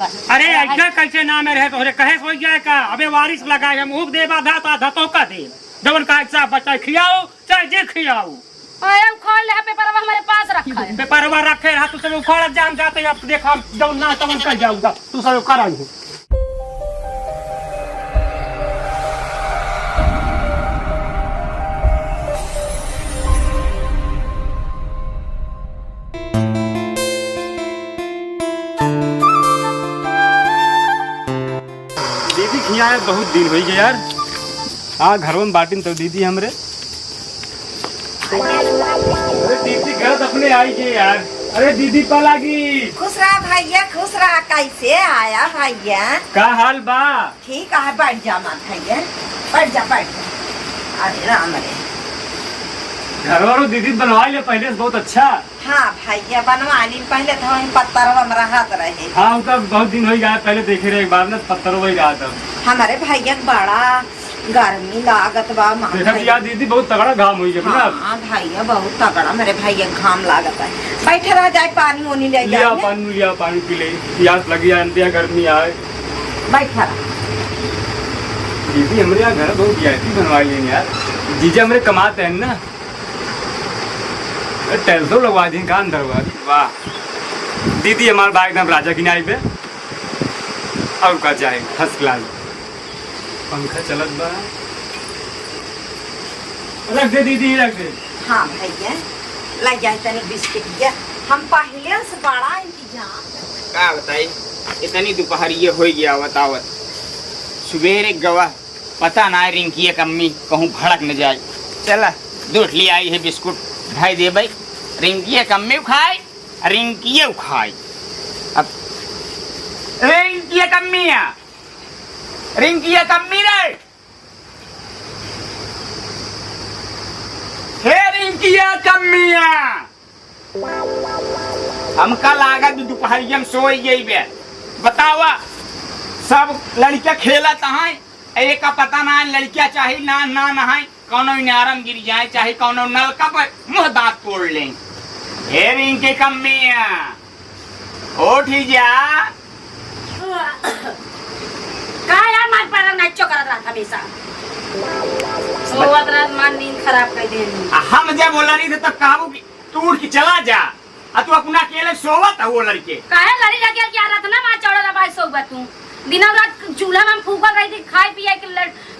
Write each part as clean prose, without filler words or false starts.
अरे ऐसा कैसे नाम है रहे तोहरे कहे सोच जाए का अबे वारिस लगाए हम उग दे बाधा ता धतो का दे जवन का एक बच्चा खियाओ चाहे जे खियाओ आया उखाड़ ले पेपरवा हमारे पास रखा है। पेपरवा रखे रहा तू सब उखाड़ जान जाते अब देखा जवन ना तवन कर जाऊंगा तू सब कराई दीदी खियाए बहुत दिन हो गए यार। हाँ घर में बाटिन तो दीदी हमरे अरे दीदी घर अपने आई के यार। अरे दीदी पलागी खुश रहा भैया खुश रहा। कैसे आया भैया? का हाल बा? ठीक है बैठ जा मत भैया बैठ जा बैठ जा। अरे राम रे घर वालों दीदी बनवा लिया पहले से बहुत अच्छा। हाँ भैया बनवा ली पहले तो हम पत्थर में रहत रहे। हाँ उनका बहुत दिन हो गया पहले देखे रहे एक बार ना पत्थर वही रहा था। हमारे भैया बड़ा गर्मी लागत बा देखा दीदी बहुत तगड़ा घाम हुई है। हाँ भैया बहुत तगड़ा मेरे भैया घाम लागत है। बैठे रह जाए पानी ओनी ले लिया पानी पी ले प्यास लगी है गर्मी आए। बैठा रहा दीदी हमारे यहाँ घर बहुत वीआईपी बनवा लिए यार। जीजा हमारे कमाते हैं ना टेल्सो लगवा दी का अंदर हुआ। वाह दीदी हमारे भाई एकदम राजा की नाई पे और का चाहे फर्स्ट क्लास पंखा चलत बा। रख दे दीदी रख दे। हाँ भैया लग जाए तनी बिस्किट दिया हम पहले से बड़ा इंतजाम का बताई इतनी दोपहर ये हो गया बतावत सुबेरे गवा पता ना रिंकी कम्मी कहूँ भड़क न जाए। चला दूठ ली आई है बिस्कुट ढाई दे भाई रिंकी कम्मी खाए रिंकी खाए। अब रिंकी कम्मी रे हे रिंकी कम्मिया हमका लागत दोपहरिया में सोई गई बे। बतावा सब लड़कियां खेला तहां एक का पता ना लड़कियां चाहे ना नहाए कौनो इनारम गिर जाए चाहे कौनो नलका पर मुंह दांत तोड़ ले। हे रिंकी कम्मिया उठी जा। का यार मार पर नाचो करत रहा हमेशा सोवत रात मान नींद खराब कर देनी। हम जब बोला नहीं थे तब कहबू कि तू उठ के चला जा आ तू अपना अकेले सोवत है वो लड़के काहे लड़ी लगे क्या रहा था ना मां चौड़ा भाई सोवत तू दिन रात चूल्हा में फूकल रही थी खाए पिए के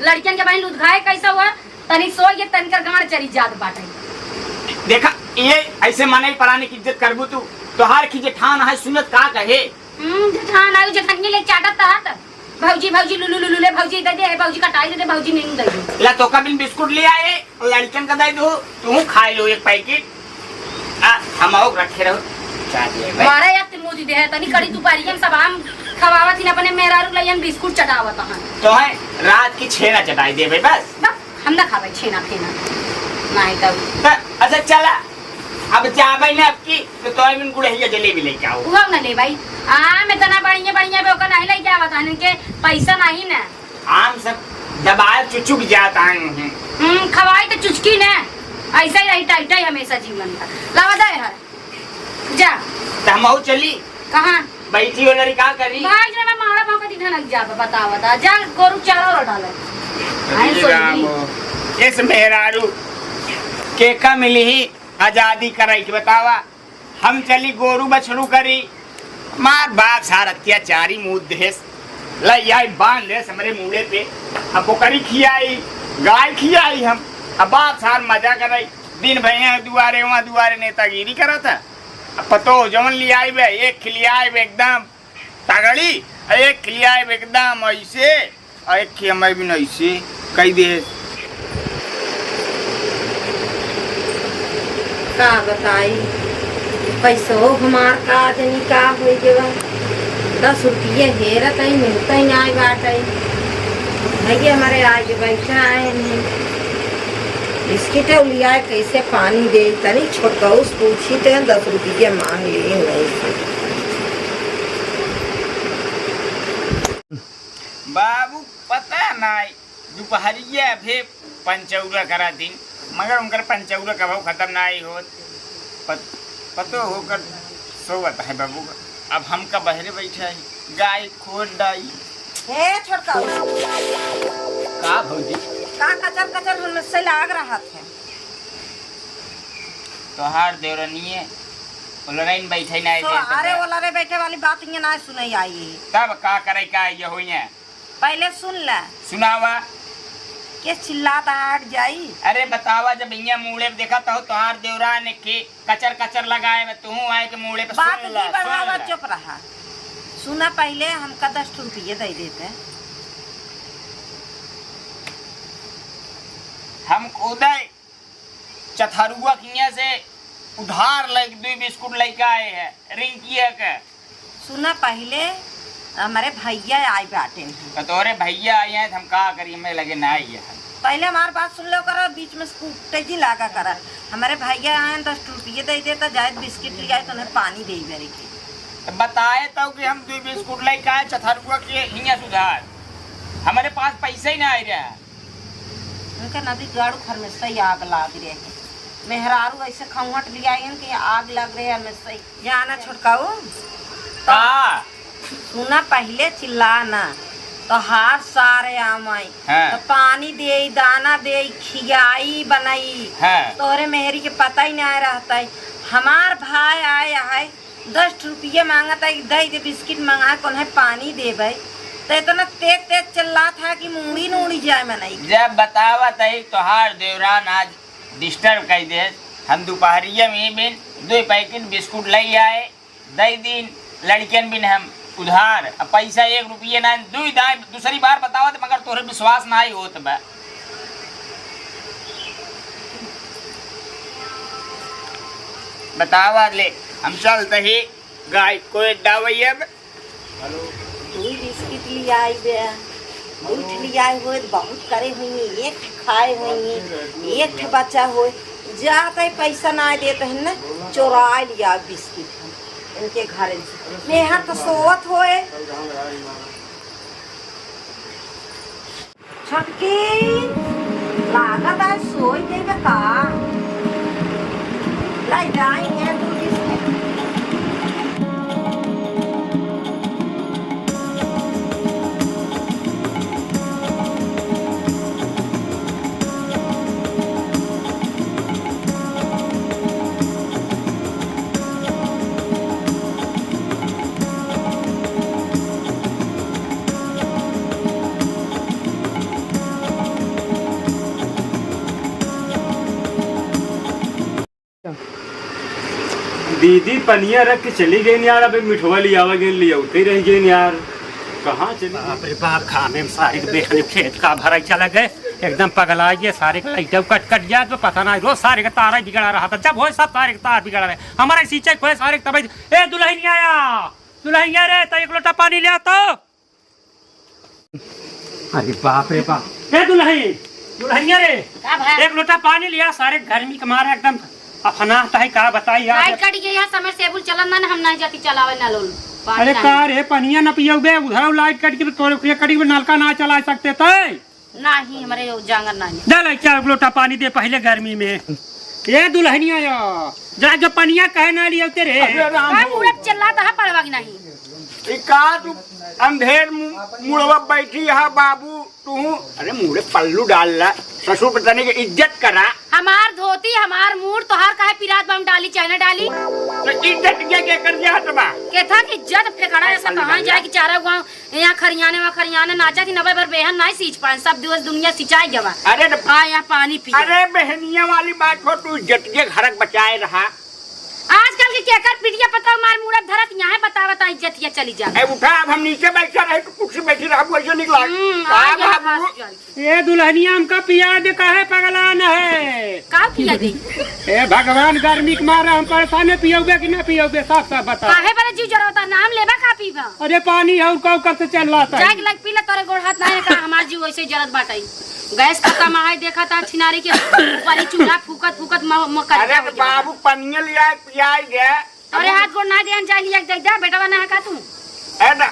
लड़कियन के बहन लुधाए कैसा हुआ तनी सो ये तनकर गांड चरी जात बाटे। देखा ये ऐसे माने पराने की इज्जत करबू तू तोहार की जेठान है सुनत का कहे। जेठान आयु जेठानी ले चाटत था भौजी भौजी लुलु लुलु ले भौजी दे दे भौजी कटाई दे दे भौजी नहीं दे दे ला तो कबिन बिस्कुट ले आए लड़कन का दे दो तू खाए लो एक पैकेट हम और रखे रहो चाहिए भाई मारे या तिमोजी दे तनी कड़ी दुपहरिया में सब आम खवावत ही अपने मेहरारू लयन बिस्कुट चटावत हन तो है रात की छेना चटाई दे भाई बस हम ना खावे छेना फेना नहीं तब अच्छा चला अब चावल ने आपकी तो तोय बिन गुड़हिया जलेबी लेके आओ उहा ना ले भाई मैं तना बढ़िया बढ़िया बे ओका नहीं ले जावा थाने के पैसा नहीं ना आम सब दबाए चुचुक जाता है। खवाई तो चुचकी ने ऐसा ही रही टाइट ही हमेशा जीवन का लावा दे हर जा तो हम चली कहां बैठी हो लड़का करी भाई जरा मैं मारा भाव का ढनक जा बतावा जा गोरु चारा रो डाले आई सोई इस मेहरारू के का मिली ही आजादी कराई के बतावा हम चली गोरू बछड़ू करी मार बाप सार अत्याचारी मुँह देश लाई बांध ले हमारे मुड़े पे अब बकरी खियाई गाय खियाई हम अब बाप सार मजा कराई दिन भैया दुआरे वहाँ दुआरे नेतागिरी करा था अब पतो जवन ले आई बे एक खिलियाए एकदम तगड़ी एक खिलियाए एकदम ऐसे एक खिया भी नहीं ऐसे कई दे का बताई पैसो हमार का आदमी का हो गया 10 रुपये हेरत ही मिलता ही आए बाटे भैया हमारे आज बैठा आए नहीं बिस्किट लिया कैसे पानी दे तनी छोटका उस पूछी तो 10 रुपये मांग लिए नहीं बाबू पता नहीं दोपहरिया भे पंचौरा करा दिन मगर उनकर पंचौरा का भाव खत्म ना ही हो पतो होकर सोवत है बाबू अब हम का बहरे बैठा है गाय खोद दाई हे छोटका का भौजी का कचर कचर हमसे लाग रहा था। तोहार देवरनिए ओलराइन बैठे ना तो अरे वाला रे बैठे वाली बात ये ना सुनाई आई। तब का करे का ये होइए पहले सुन ले सुनावा के चिल्लाता आट जाई। अरे बतावा जब इया मुड़े देखा तो तोहार देवरा ने के कचर कचर लगाए में तू आए के मुड़े पे बात सुन नहीं बढ़ावा ला। चुप रहा। सुना पहले हमका 10 रुपये दे देते। हम उदय चथरुआ किया से उधार लाइक 2 बिस्कुट लेके आए हैं रिंकी के। सुना पहले हमारे भैया आए बाटे हैं। तो तोरे भैया आए हैं हम का करिए में लगे ना आई है। पहले हमारी बात सुन लो करो बीच में तेजी लागा करा। हमारे भैया आए 10 रुपये दे देता जाए बिस्किट ले आए तो उन्हें पानी दे मेरे के तो बताए तो कि हम 2 बिस्कुट लेके आए चथरुआ के हिया सुधार हमारे पास पैसे ही ना आ रहा। उनका नदी गाड़ू घर में सही आग लाग रही है। मेहरारू ऐसे खंगट लिया कि आग लग रही है में सही जाना छोटकाऊ। का सुना पहले चिल्लाना तो हाथ सारे आमाई हाँ। तो पानी दे दाना दे खियाई बनाई हाँ। तोरे मेहरी के पता ही नहीं रहता है। हमार भाई आए है 10 रुपये मांगता है दे दे बिस्किट मंगा कौन है पानी दे भाई तो इतना तेज तेज चिल्ला था कि मुड़ी नूड़ी जाए मनाई। जब बतावा तही तोहार देवरान आज डिस्टर्ब कर दे हम दोपहरिया में बिन 2 पैकेट बिस्कुट ले आए दई दिन लड़कियन बिन हम उधार अब पैसा 1 रुपये ना दूसरी बार बतावा मगर तोहरे विश्वास ना ही होत बा। बतावा ले हम चलते ही गाय को दावई अब 2 बिस्किट लिया आई बे उठ लिया हो बहुत करे हुई एक खाए हुई एक बच्चा हो जाते पैसा ना देते हैं ना चोरा लिया बिस्किट इनके घर मेहर तो सोवत होए छटकी लागत है सोई देवे का लाई जाएंगे 2 बिस्किट। दीदी पनिया रख के चली गई यार। अभी मिठवा लिया ले उते रह गई यार। कहाँ चली बाप रे बाप खाने में सारे देखने खेत का भरा चला गए एकदम पगला गए सारे का लाइट कट कट गया तो पता ना रोज सारे का तार बिगड़ा रहा था। जब हो सब सारे का तार बिगड़ा रहे हमारे सींचे खोए सारे तब ए दुल्हन आया दुल्हन रे तो 1 लोटा पानी ले तो। अरे बाप रे बाप ए दुल्हन रे 1 लोटा पानी लिया सारे गर्मी के मारे एकदम अफना है का बताई यार। लाइट कट गई है समर सेबुल चलन ना हम नहीं जाती चलावे ना लोल। अरे का रे पनिया न पियोगे उधर लाइट कट के तोरे कटी में नलका ना चला सकते थे नहीं हमारे जांगर नहीं डाल 4 लोटा पानी दे पहले गर्मी में। ये दुल्हनिया या जा जो पनिया कहे ना लियो तेरे का मुड़े चिल्लाता है पड़वा की नहीं का तू अंधेर मुड़वा बैठी है बाबू तू। अरे मुड़े पल्लू डाल ला ससुर पतनी की इज्जत करा। हमार धोती हमार मूड तोहार काहे पिरात बम डाली चाइना डाली तो इज्जत क्या कर दिया हटबा के था कि इज्जत फेकड़ा ऐसा कहां जाए कि चारा गांव यहां खरियाने में खरियाने नाचा थी 90 बार बेहन नहीं सींच पाए सब दिवस दुनिया सिंचाई जवा। अरे आ यहां पानी पी। अरे बहनिया वाली बात हो तू इज्जत के घरक बचाए रहा। आजकल के केकर पीड़िया पता मार मुड़ा धरत यहां बता इज्जतिया चली जा। ए उठा अब हम नीचे बैठा रहे तो कुर्सी बैठी रहा वैसे निकला आ गया बाबू ये दुल्हनिया हमका पिया दे काहे पगलान है का पिया दे ए भगवान गर्मी के मारे हम परेशान है पियोगे कि ना पियोगे साफ साफ बता। काहे बरे जीव जरता नाम लेबा का पीबा। अरे पानी है कौ करते चल रहा था जाग लग पीला तोरे गोड़ हाथ नहीं का हमार जीव वैसे जरत बाटई गैस खत्म है देखा था छिनारी के ऊपर चूल्हा फूकत फूकत मकर। अरे बाबू पनिया लिया पियाई गया अरे हाथ गोड़ ना दे जाए लिया दे दे बेटा बना है का तू ऐडा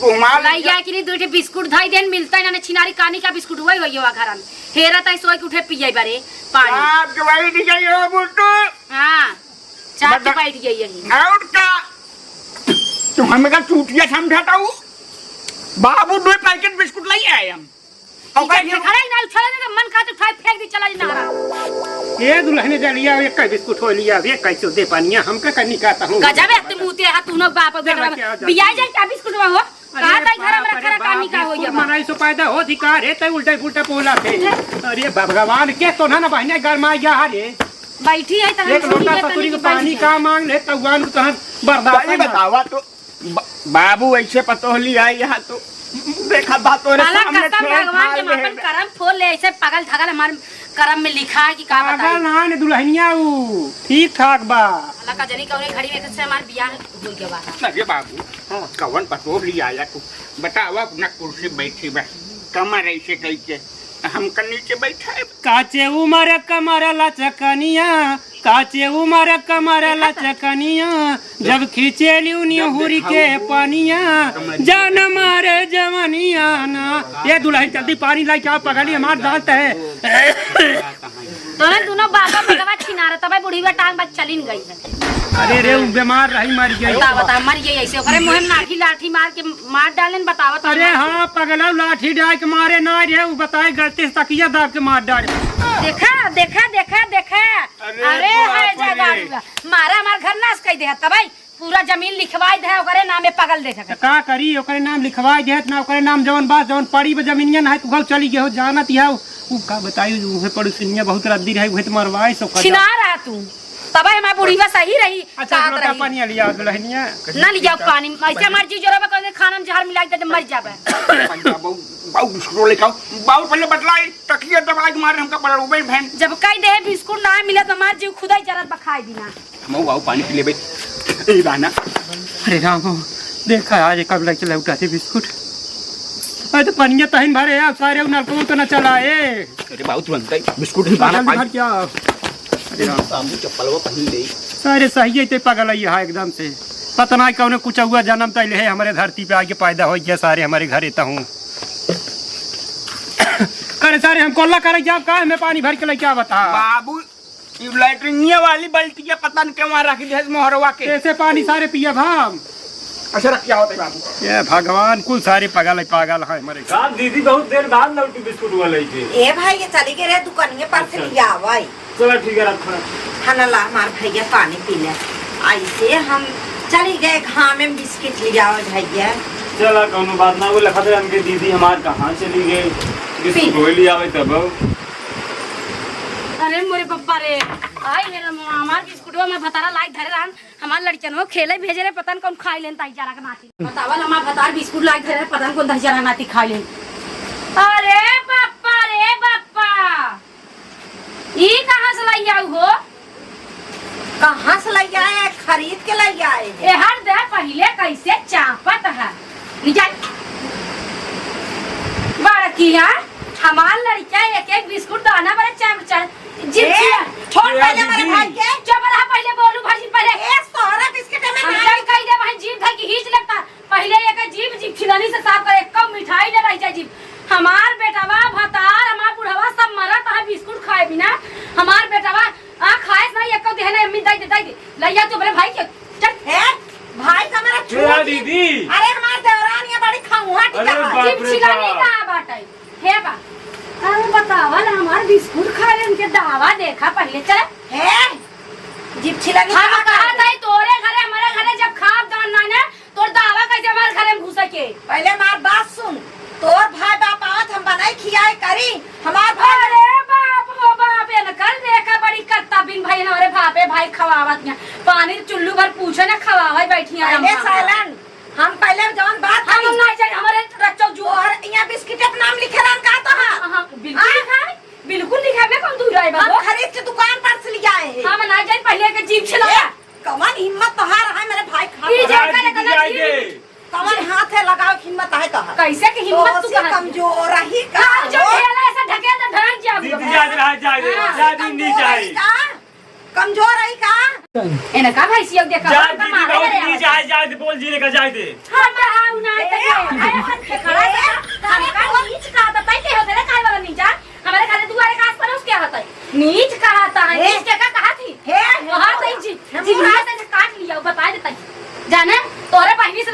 तुम्हारा लाई गया कि नहीं दूठे बिस्कुट धाई देन मिलता है ना छिनारी कानी का बिस्कुट हुई हुई हो घर में हेरा ताई सोई के उठे पियाई बारे पानी आप जवाई दी गई हो बुट्टू। हां चाट बैठ गई यही आउट का तुम हमें का चूतिया समझाता हूँ। बाबू 2 पैकेट बिस्कुट लाई आए हम। खड़ा ही ना उछला दे मन का तो उठाए फेंक दी चला जी नहरा। ये दुल्हन जलिया एक का बिस्कुट हो लिया ये कैसे दे पानिया हमका करनी कहता हूँ गजब है तुम मुते हाथ तू न बाप बेटा बियाह जाए क्या बिस्कुट में हो कहा ताई घर में रखा काम नहीं का हो जा मनाई सो पैदा हो अधिकार है तय उल्टे पुल्टे बोला थे। अरे भगवान के तो ना बहने घर में गया रे बैठी है त एक लोटा ससुरी के पानी का मांग ले तवान तो बर्दाश्त बतावा तो बाबू ऐसे पतोहली आई यहाँ तो देखा बातों रे सामने भगवान के अपन करम फोल ले ऐसे पागल ठगल हमारे करम में लिखा है कि का बताई ना ने दुल्हनिया ऊ ठीक ठाक बा अल्लाह का जनी कौने घड़ी में से हमार बियाह हो गया बा। अरे बाबू कवन पतोहली आया तू बतावा अपना कुर्सी बैठी बा कमर ऐसे कैसे हम का नीचे बैठा है काचे उमर कमर लचकनिया काचे उमर कमर लचकनिया जब खींचे लियो हुरी के पानिया जान मारे जवनिया ना ये दुल्हन जल्दी पानी लाई क्या पगली हमार दांत है दोनों बाबा भगवा छिना रहा तब बूढ़ी बा टांग बच चलिन गई है। अरे रे बीमार रही मर गई बता मर गई ऐसे ओकरे मुंह में लाठी लाठी मार के मार डालेन बतावत। अरे हाँ पगला लाठी डाल के मारे ना रे वो बताए गलती से तकिया दाब के मार डाले देखा देखा देखा देखा अरे है जगह मारा हमार घर नाश कई दे तब पूरा जमीन लिखवाई दे ओकरे नामे पगल दे सके का करी ओकरे नाम लिखवाई दे ना ओकरे नाम जवन बात जवन पड़ी जमीनिया ना है तू चली गयो जानत है उ का बताई उहे पड़ोसिनिया बहुत रद्दी रही उहे मरवाई सो छिना रहा तू तब हमार बुढ़ीवा सही रही। अच्छा लोटा पानी लिया दुल्हनिया ना लिया पानी ऐसे मर्जी जोरा में खाना में जहर मिला के मर जाबे बाऊ बिस्कुट लेके आओ बाऊ पहले बतलाई तकिया दबा के मारे हमका बड़ा उबे बहन जब कई दे बिस्कुट ना मिले तो हमार जीव खुदा ही जरत बखाई दिना हम बाऊ पानी पी लेबे ए राना। अरे राम देखा आज कब लग चला उठाते बिस्कुट अरे तो पनिया तहिन भरे अब सारे नलकों तो न चलाए। अरे बाऊ तुरंत बिस्कुट ही खाना भर क्या बाबू चप्पल वो पहन ले सारे सही है पागल है एकदम से पता नहीं कौन कुछ हुआ जन्म तैले है हमारे धरती पे आगे पैदा हो गया सारे हमारे घर रहता हूँ करे सारे हम कोल्ला करे क्या कहा हमें पानी भर के ले क्या बता बाबू लैट्रिनिया वाली बाल्टी के पता नहीं क्यों रखी दे मोहरवा के कैसे पानी सारे पिया भाम अच्छा रख क्या होता है बाबू ये भगवान कुल सारे पागल है हमारे साहब दीदी बहुत देर बाद लौटी बिस्कुट वाले थे ए भाई ये चली गए रे दुकानिए पर से लिया भाई चलो ठीक है रखो खाना ला हमार भैया पानी पी ले ऐसे हम चली गए घाम में बिस्किट लिया भैया चला कौनो बात ना वो लखत हमके दीदी हमार कहाँ चली गई बिस्कुट हो लिया आवे तब अरे मोरे पप्पा रे आई मेरा हमार बिस्कुटवा में भतारा लाई धरे रहन हमार लड़कनवा खेले भेजे रे पतन कौन खाई लेन ताई जरा के नाती बतावल हमार भतार बिस्कुट लाई धरे पतन कौन दही जरा नाती खाई लेन। अरे पप्पा रे पप्पा ई कहां से लाई आऊ हो कहाँ से लाई आए खरीद के लाई आए ए हर दे पहले कैसे चापत है निकल बड़किया हमार लड़का एक एक बिस्कुट दाना बड़े चाप छोड़ पहले मेरे भाई के जब रहा पहले बोलू भाई पहले एक तोहरा बिस्किट में हम नहीं कह दे भाई जीभ धर की हीच लगता पहले एक जीभ खिलानी से साफ करे कम मिठाई ले रही जीभ हमार बेटावा भतार हमार बुढ़वा सब मरत है बिस्कुट खाए बिना हमार बेटावा आ खाए नहीं एक दे ना अम्मी दे लइया तो मेरे भाई के चल है भाई का मेरा क्या दीदी अरे हमार देवरान ये बड़ी खाऊहा टिका जीभ खिलानी का बाटे हे बा अरे बतावल हमार बिस्कुट खाए उनके दावा देखा पहले चल है जीप छिलानी हम कहा था तोरे घरे हमारे घरे जब खाब दान ना ना तोर दावा कैसे हमारे घरे में घुस के पहले हमार बात सुन तोर भाई बाप आवत हम बनाई खियाए करी हमार भाई अरे बाप हो बाप ये न कर देखा बड़ी कत्ता बिन भाई हमारे भापे भाई खवावत यहाँ पानी चुल्लू भर पूछे ना खवावे बैठी हैं पहले सालन हम पहले जवन बात हम नहीं चाहिए हमारे रचो जो और यहाँ बिस्किट का नाम लिखे रहन का तो हां बिल्कुल लिखा है बिल्कुल लिखा है मैं कौन दूर है बाबू हम खरीद के दुकान पर से ले आए हैं हम ना जाए पहले के जीप चलाया कमन हिम्मत तो हार है मेरे भाई ई खा जा करे कना कमन हाथ है लगाओ हिम्मत है तो कैसे की हिम्मत तू कहां कमजोर रही का जो ढेला ऐसा ढके तो ढक जा दीदी जा दी चाहिए कमजोर है का एना का भाई सियक देखा जा दीदी बहुत नीचे जा दे बोल जी लेकर जाए दे हम हाउ ना तक खड़ा है हम का नीच का तो पैसे होते रे काय वाला नीचा हमारे घरे दुआरे का आस पड़ोस क्या होता है नीच कहता है नीच क्या कहा थी हे वहां से जी जी से काट लिया बता देता जाने तोरे पहली से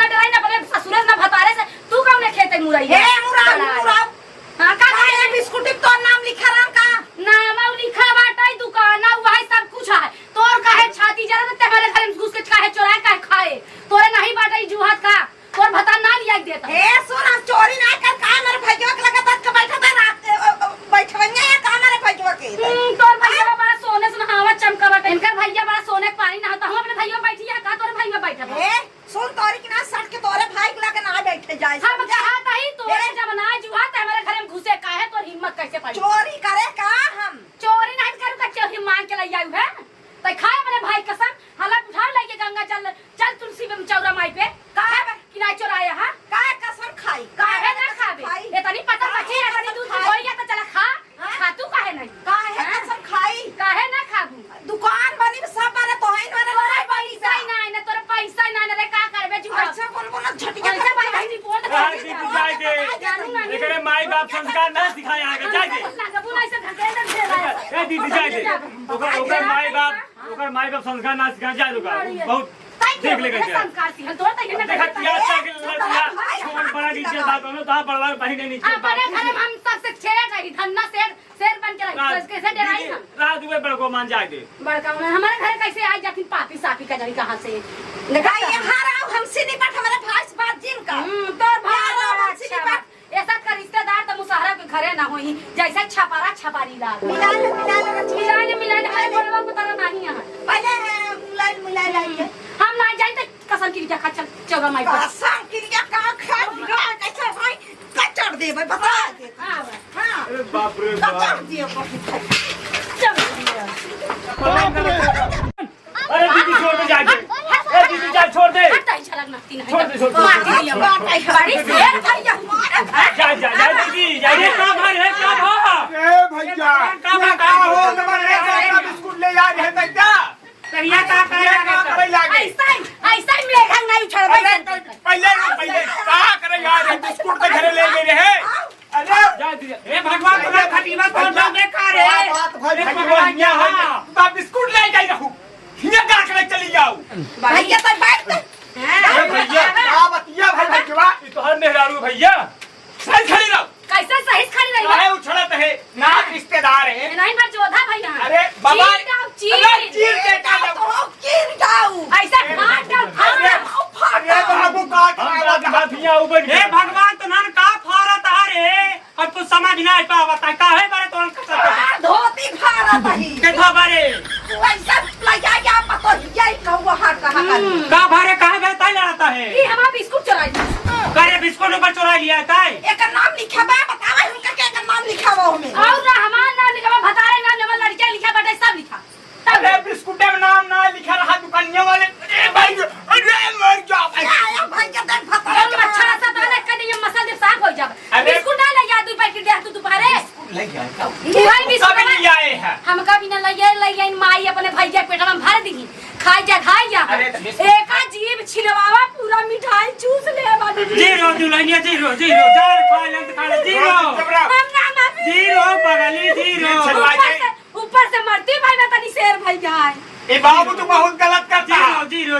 जाए हम चाहत ही तोरे जब ना जुहा त हमारे घर में घुसे काहे तोर हिम्मत कैसे पड़ी चोरी करे का हम चोरी नहीं करू का चोरी मांग के ले आयु है त खाए अपने भाई कसम हला उठा लेके गंगा चल चल तुलसी में चौरा माई पे काहे कि ना चोराया हां काहे कसम खाई काहे ना खाबे इतनी पता बचे इतनी दूध होई गया तो चला खा खा तू काहे नहीं काहे कसम खाई काहे ना खाबू दुकान बनी सब मारे तोहिन मारे तोरे पैसा ही नहीं ना तोरे पैसा ही नहीं रे का करबे जुआ ऐसा बोलबो ना झटिया पैसा भाई भाई रिपोर्ट जाए दे एकरे माई बाप संस्कार ना सिखाए आगे जाए दे लगबू ना ऐसे धकेल दे रहा ए दीदी जाए दे ओकर माई बाप संस्कार ना सिखाए जाए लोग बहुत देख ले गए संस्कार सिखल तोर त हिने देखा तिया चल छोड़ बड़ा नीचे बात होनो ता बड़वा बहिने नीचे अपने घर में हम सबसे छेड़ रही धन्ना शेर बन के रही कैसे डराई हम रात हुए बड़को मान जाए दे बड़का हमारे घर कैसे आ जाती पापी सापी का जानी कहां से देखा ये हारा हमसे नहीं बात हमारे भाई से बात जिन का तोर भाई हमसे नहीं बात ऐसा का रिश्तेदार तो मुसहरा के घरे ना होई जैसे छपारा छपारी लाग मिलाने हमारे बोलवा को तरह नहीं है पहले मिलाई हम ना जाए तो कसम की क्या चल चौगा माई पर कसम क्रिया का खा कैसे भाई कचर दे भाई बता दे हां हां अरे बाप रे कचर दियो अरे दीदी छोड़ दे जाके ए दीदी जा छोड़ दे हटाई छलक नती नहीं छोड़ दे मार दिया बड़ी शेर भैया जा दीदी जा रे का भाई है का भा ए भैया का हो तुम्हारे का बिस्कुट ले आ रहे थे क्या करिया का करे लागे ऐसा मेघा नहीं उछल पहले का करे यार बिस्कुट के घरे ले गए रहे अरे जा दीदी ए भगवान तुम्हारा खटीवा कौन सा बेकार है बात भगवान यहाँ है ता बिस्कुट ले जाई रहू हिया का करे चली जाओ भैया तो बैठ अरे भैया क्या बतिया भाई भैया ये तो हर मेहरारू भैया सही खड़ी रहो कैसे सही खड़ी रही काहे उछलत है ना रिश्तेदार है नहीं पर जोधा भैया अरे बाबा चीर के का तो गिर जाऊ ऐसा फाट डाल अरे बाबू का बातियां ऊपर हे भगवान तो नन का फारत हरे अब तू समझ ना पावत का है बारे तो फाड़ धोती फाड़ा तही के था बारे ऐसा लगा या पतो यही कहवा हाथ कहा का भारे काहे बेता लाता है ये हमारा बिस्कुट चुराई करे बिस्कुट ऊपर चुरा लिया काय एक नाम लिखा बा बतावा उनका क्या नाम लिखा हुआ हमें और ना हमारा नाम लिखा भतारे नाम नंबर लड़कियां लिखा बटे सब लिखा अरे बिस्कुट में नाम ना लिखा रहा दुकानिया वाले अरे भाई अरे मर जाओ आया भाई का देख और फता अच्छा सा तो ना कदे ये मसाले दे साफ हो जाए बिस्कुट ना ले जा तू पैकेट दे तू दोपहरे ले गया का भाई बिस्कुट सब नहीं आए हैं हम कभी ना लइए माई अपने भैया पेट में भर दी खाई जा अरे एका जीभ छिलवावा पूरा मिठाई चूस ले बाबू जीरो दुल्हनिया जीरो जा खा लेंत खा जीरो हम ना माफी जीरो पगली जीरो ऊपर से मरती भाई ना तनी शेर भाई जाए ए बाबू तू बहुत गलत करता है जीरो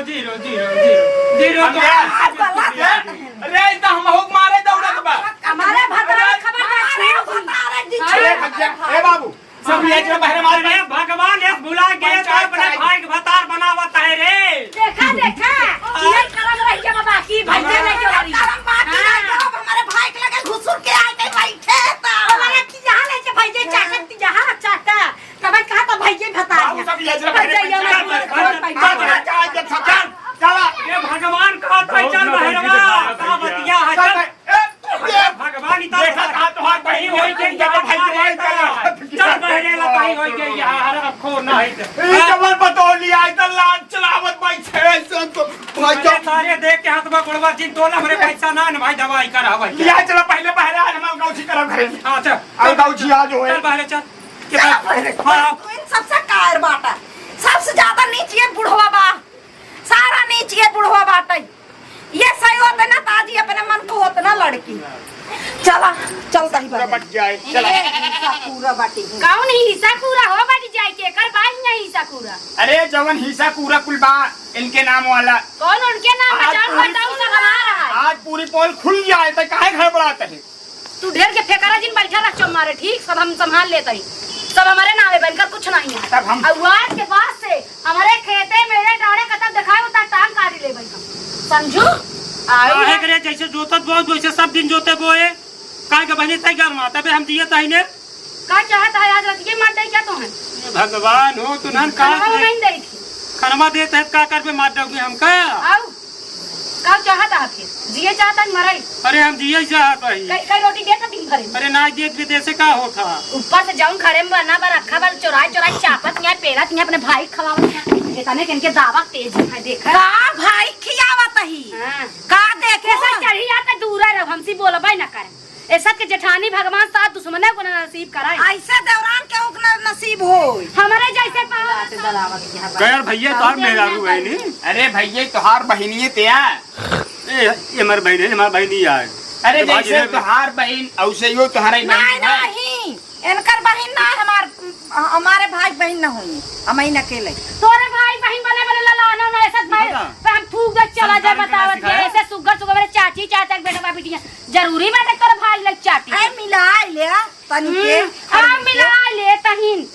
अरे इतना हम बहुत मारे दौड़त बा हमारे भतारा खबर ए बाबू सब ये जो बहरे मार अरे भगवान एक भुला गए तो अपने भाई के भतार बनावत है रे देखा ये करम रह के बाबा की भैया ने क्यों रही हमारे भाई के लगे घुसुर के आए थे भाई खेत हमारे की जहां ले के भैया चाकत जहां चाका तब कहा तो भैया भता बाबू सब ये जो बहरे चला ये भगवान का पहचान बहरवा का बतिया है चल भगवान इतना देखा था तो हाथ कहीं होई के जब भाई चल बहरे ला कहीं होई के यार अब खो ना है ई कमर पतोली आई त लाल चलावत भाई छे से तो भाई अरे सारे देख के हाथ में गोड़वा जिन तोला हमरे पैसा ना न भाई दवाई करा भाई लिया चला पहले बहरे आज हम गौची करब घरे हां चल अब गौची आज होए चल बहरे चल हाँ तो इन सबसे कार बाटा सबसे ज्यादा नीच ये बुढ़वा बा सारा नीच ये बुढ़वा बाटा ये सही होता ना ताजी अपने मन को होता ना लड़की चला चलता ही पूरा बट जाए चला पूरा बाटी कौन हिस्सा पूरा हो बाटी जाए के कर बाई नहीं हिस्सा पूरा अरे जवन हिस्सा पूरा कुलबा इनके नाम वाला कौन उनके नाम आज पहचान पूरी- बताऊं सब हमारा है आज पूरी पोल खुल जाए तो काहे घर बढ़ाते हैं तू ढेर के फेकरा जिन बैठा रख मारे ठीक सब हम संभाल लेते ही सब हमारे नावे बनकर कुछ नहीं है तब हम अवाज के बाद से हमारे खेते मेरे डाड़े कतल दिखाए उतना टांग काटी ले भाई समझू काहे आई करे जैसे जोतत बहुत वैसे सब दिन जोते बोए काहे के बहने तय गरमा तबे हम दिए तहिने का चाहता है आज रात ये मार दे क्या तो है भगवान हो तू नन का खाना नहीं दे थी खनमा देते है का कर पे मार दोगे हम का आओ का चाहता है फिर जिए चाहता है मराई अरे हम जिए चाहत हई। कई रोटी देता दिन भरे अरे ना देख विदेश से का होता। ऊपर से जाऊं खड़े में बना पर रखा पर चोराई चोराई चापत यहाँ पेला यहाँ अपने भाई खवावत इतने किनके दावा तेज है देखा का भाई खियावत ही हाँ। का देखे ऐसा चढ़ी आता दूर रहो हमसे बोलबा न करे ऐसा के जेठानी भगवान साथ दुश्मने को नसीब कराए ऐसे दौरान के उतना नसीब हो हमारे जैसे यार भैया तोहार मेहरारू है नी। अरे भैया तोहार बहिनिये तेया। ये हमार बहन है, हमार बहन ही है। अरे तो बाजी जैसे है। तोहार बहन औसे यो तोहारा नहीं बहन है। नहीं इनकर बहन ना हमारे भाई बहन ना होई हम ही अकेले तोरे भाई बहन बने बने लाना ना ऐसा भाई पे हम थूक दे चला जाए बतावत के ऐसे सुगर सुगर मेरे चाची चाचा के बेटा बेटियां जरूरी बात है तोरे भाई लग चाटी ऐ मिला ले तनी के हां मिला ले तहिन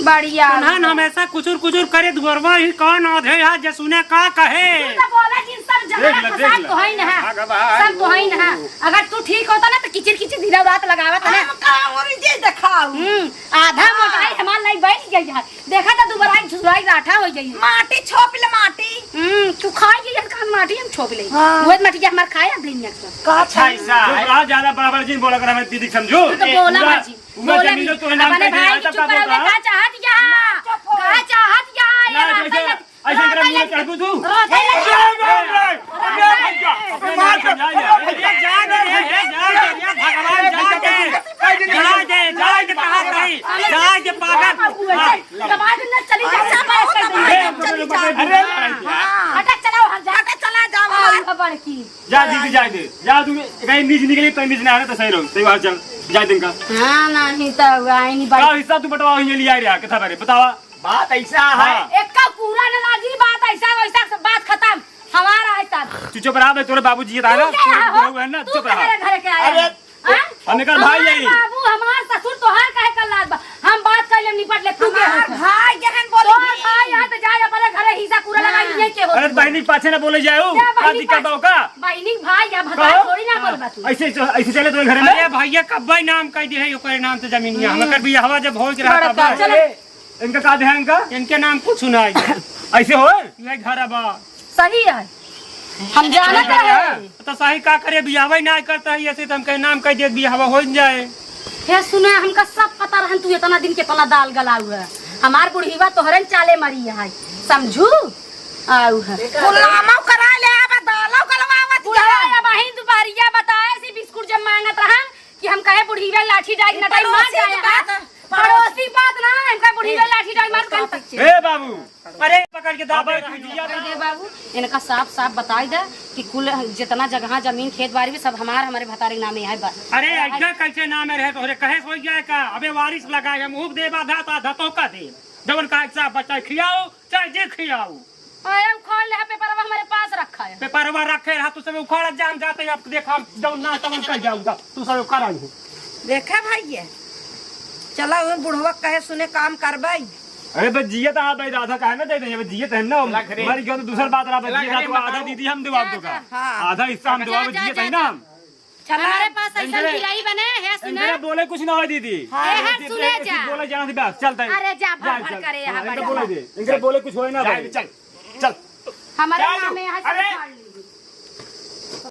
बढ़िया ना हमेशा कुचुर करे दुरवा ही कौन आधे है जे सुने का कहे। तू तो बोला कि सब जगह सब तो है ना सब तो है ना अगर तू ठीक होता ना तो किचिर किचिर धीरे रात लगावत ना हम का और जे दिखाऊ आधा मोटाई हमार लाई बैठ गई है देखा था दोबारा झुराई राठा हो गई माटी छोप ले माटी तू खाई गई है का माटी हम छोप ले हाँ। वो माटी के हमार खाया दिन का अच्छा ऐसा जो है। कहा ज्यादा बराबर जी बोला कर हमें दीदी समझो। तू तो बोला पूरा- बाजी पूरा बोला जमीन नहीं तो नाम अपने पे भाई दिया की तब चुप का करोगे बोलता। का चाहत या का चाहत या ना जैसे ऐसे करे मुझे कर दू तू। जा दीदी जा दे जा तू कहीं नीच निकली तो नीच ना आने तो सही रहो सही बात चल जा दिन का नहीं तो नहीं का हिस्सा तू बटवा ये लिया रे कथा बारे बतावा। बात ऐसा है। एक का पूरा न लागी बात ऐसा वैसा सब बात खत्म हमारा है सब तू चुप रहा बे तोरे बाबूजी था ना तू है ना तू चुप रहा। मेरे घर के आया हमें कल भाई यही बाबू हमार ससुर तोहार कहे कल लाद बा हम बात कर ले निपट ले तू के भाई जहन तो बोली भाई यहाँ तो जाए अपने घरे हिस्सा पूरा लगाई नहीं के हो अरे बहनी के पाछे ना बोले जाओ का दिक्कत हो का बहनी भाई या भता कहो? थोड़ी ना बोल बा तू ऐसे ऐसे चले तुम्हारे घर में। अरे भैया कब्बई नाम कह दी है ओकरे नाम से जमीन हम कर भी हवा जब हो रहा बड़ा तब चलो। इनका का ध्यान का इनके नाम कुछ सुनाई ऐसे हो ये घर बा सही है हम जानत है तो सही का करे बियाह ना करता है ऐसे तो हम कहे नाम कह दे बियाह हो जाए। हे सुने हमका सब पता रहन तू इतना दिन कितना दाल गलाऊ है हमार बुढ़ीवा तोहरन चाले मरी है समझू आऊ है गुलामो करा ले आवा दालो गलवावत बुढ़ा या बहिन दुपहरिया बताए सी बिस्कुट जब मांगत रहन कि हम कहे बुढ़ीवा लाठी डाई नटाई मार जाए पड़ोसी बात ना हमका बुढ़ीवा लाठी डाई मार कर ए बाबू अरे पकड़ के दाबे दे बाबू इनका साफ साफ बताई दे कि कुल जितना जगह जमीन खेत बाड़ी भी सब हमारे भतारे नामे है बस अरे ऐसा कैसे नाम रहे तो कहे हो जाए का अबे वारिस लगाए हम मुख दे बाधा ता धतो का दे जवन का एक बच्चा खियाओ चाहे जे खियाओ अरे उखाड़ ले पेपर हमारे पास रखा है पेपरवा रखे रहा तू सब उखाड़ जान जाते हैं अब देखा जब ना तवन कर जाऊंगा तू सब उखाड़ देखा भाई चला बुढ़वा कहे सुने काम करबाई अरे बस जिया तो आप भाई राधा का है ना दे देंगे बस जिया तो है ना हमारी क्यों तो दूसरा बात रहा बस जिया तो आधा दीदी हम दिवा दो का आधा हिस्सा हम दिवा जिया तो है ना हमारे पास ऐसा खिलाई बने है सुने इनके बोले कुछ ना हो दीदी सुने जा बोले जाना थी बस चलता है अरे जा भर करे यहाँ इनके बोले कुछ हो ना चल चल हमारे नाम में यहाँ से